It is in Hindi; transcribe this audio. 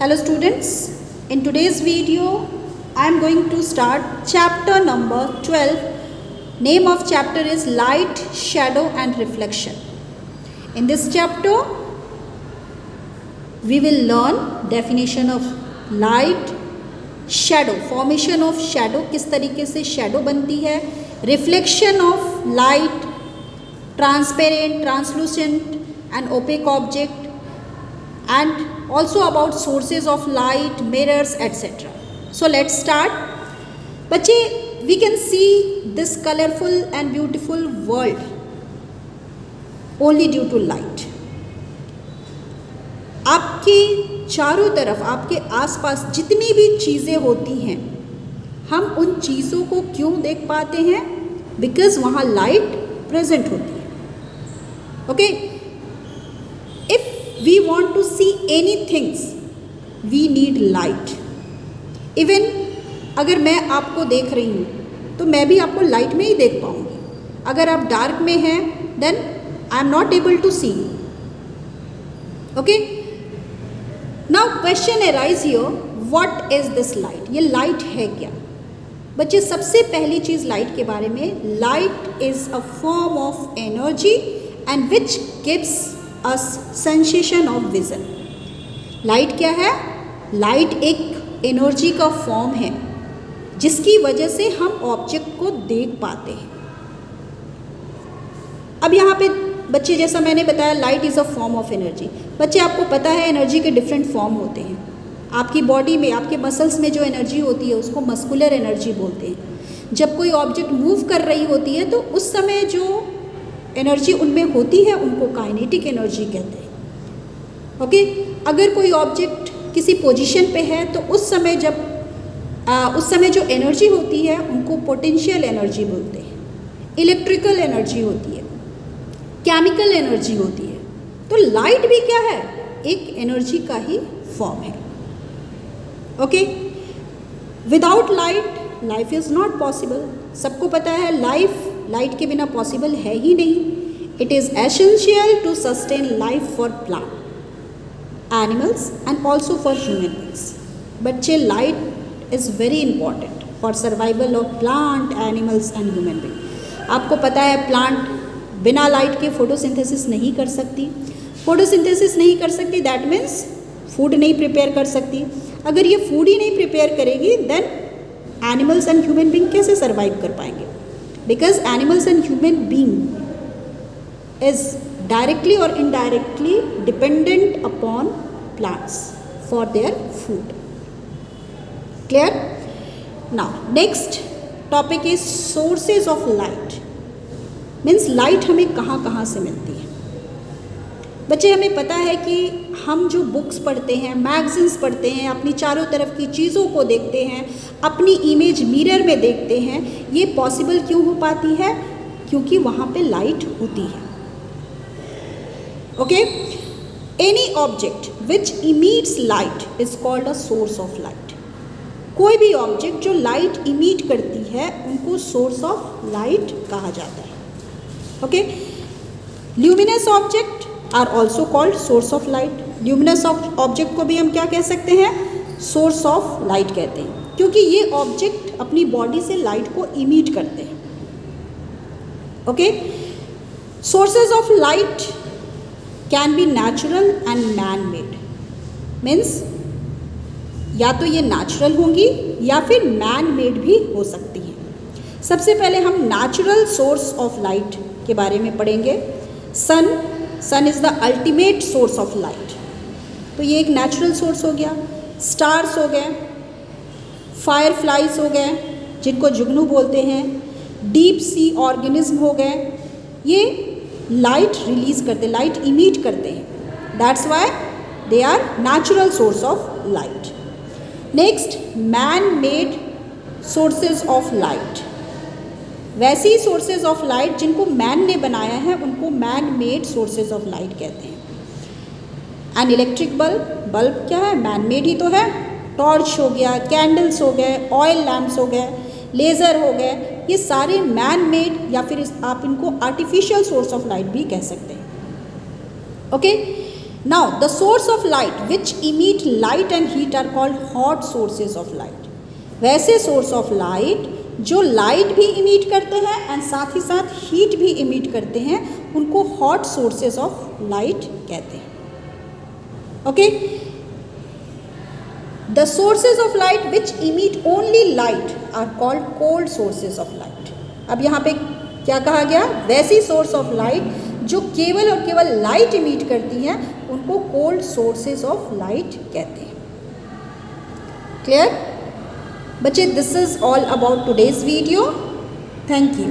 Hello students, in today's video I am going to start chapter number 12. Name of chapter is Light, Shadow and Reflection. In this chapter we will learn definition of light, shadow, formation of shadow, किस तरीके से shadow बनती है, reflection of light, transparent, translucent and opaque object, and also about sources of light, mirrors, etc. So let's start. बच्चे, we can see this colorful and beautiful world only due to light. आपके चारों तरफ, आपके आसपास जितनी भी चीज़ें होती हैं, हम उन चीज़ों को क्यों देख पाते हैं? बिकॉज वहाँ लाइट प्रेजेंट होती है. Okay, if we want to see anything we need light. even अगर मैं आपको देख रही हूँ तो मैं भी आपको लाइट में ही देख पाऊँगी. अगर आप डार्क में हैं then I am not able to see you. okay, now question arise here, what is this light? ये लाइट है क्या? बच्चे, सबसे पहली चीज़ लाइट के बारे में, light is a form of energy and which gives us sensation of vision. Light क्या है? लाइट एक एनर्जी का फॉर्म है जिसकी वजह से हम ऑब्जेक्ट को देख पाते हैं. अब यहाँ पे बच्चे, जैसा मैंने बताया, light is a form of energy. बच्चे, आपको पता है एनर्जी के डिफरेंट फॉर्म होते हैं. आपकी बॉडी में, आपके मसल्स में जो एनर्जी होती है उसको मस्कुलर एनर्जी बोलते हैं. जब कोई ऑब्जेक्ट मूव कर रही होती है तो उस समय जो एनर्जी उनमें होती है उनको काइनेटिक एनर्जी कहते हैं. ओके, अगर कोई ऑब्जेक्ट किसी पोजीशन पे है तो उस समय जो एनर्जी होती है उनको पोटेंशियल एनर्जी बोलते हैं. इलेक्ट्रिकल एनर्जी होती है, केमिकल एनर्जी होती है. तो लाइट भी क्या है? एक एनर्जी का ही फॉर्म है. Okay, without light life is not possible. सबको पता है लाइट के बिना पॉसिबल है ही नहीं. It is essential to sustain life for plant, animals and also for human beings. बच्चे, light is very important for survival of plant, animals and human being. आपको पता है प्लांट बिना लाइट के फोटोसिंथेसिस नहीं कर सकती. फोटोसिंथेसिस नहीं कर सकती, दैट मीन्स फूड नहीं प्रिपेयर कर सकती. अगर ये फूड ही नहीं प्रिपेयर करेगी then animals and human being कैसे सर्वाइव कर पाएंगे? Because animals and human being is directly और indirectly dependent upon plants for their food. Clear? Now next topic is sources of light. Means light हमें कहाँ कहाँ से मिलती है. बच्चे, हमें पता है कि हम जो बुक्स पढ़ते हैं, मैगजीन्स पढ़ते हैं, अपनी चारों तरफ की चीज़ों को देखते हैं, अपनी इमेज मिरर में देखते हैं, ये पॉसिबल क्यों हो पाती है? क्योंकि वहाँ पे लाइट होती है. Okay, any object which emits light is called a source of light. कोई भी ऑब्जेक्ट जो लाइट इमीट करती है उनको सोर्स ऑफ लाइट कहा जाता है. Okay, luminous object are also called source of light. Luminous object को भी हम क्या कह सकते हैं? सोर्स ऑफ लाइट कहते हैं, क्योंकि ये ऑब्जेक्ट अपनी बॉडी से लाइट को इमिट करते हैं. Okay, sources of light can be natural and man made. Means या तो ये नेचुरल होंगी या फिर मैन मेड भी हो सकती हैं. सबसे पहले हम नेचुरल सोर्स ऑफ लाइट के बारे में पढ़ेंगे. Sun is the ultimate source of light. तो ये एक नेचुरल सोर्स हो गया. स्टार्स हो गए, फायर फ्लाइज हो गए जिनको जुगनू बोलते हैं, डीप सी ऑर्गेनिज्म हो गए. ये लाइट रिलीज करते, लाइट इमिट करते हैं. That's why they are natural source of light. Next, man made sources of light. वैसे ही सोर्सेज ऑफ लाइट जिनको मैन ने बनाया है उनको man made sources of light कहते हैं. एन इलेक्ट्रिक बल्ब क्या है? मैन मेड ही तो है. टॉर्च हो गया, कैंडल्स हो गए, ऑयल लैम्प्स हो गए, लेज़र हो गए, ये सारे मैन मेड या फिर आप इनको आर्टिफिशियल सोर्स ऑफ लाइट भी कह सकते हैं. Okay, now the source of light which emit light and heat are called hot sources of light. वैसे सोर्स ऑफ लाइट जो लाइट भी इमिट करते हैं एंड साथ ही साथ हीट भी इमिट करते हैं, उनको हॉट सोर्सेज ऑफ लाइट कहते हैं। Okay, the sources of light which emit only light are called cold sources of light. अब यहाँ पे क्या कहा गया? वैसी सोर्स ऑफ लाइट जो केवल और केवल लाइट इमिट करती हैं, उनको कोल्ड सोर्सेज ऑफ लाइट कहते हैं। क्लियर बच्चे? This is all about today's video. Thank you.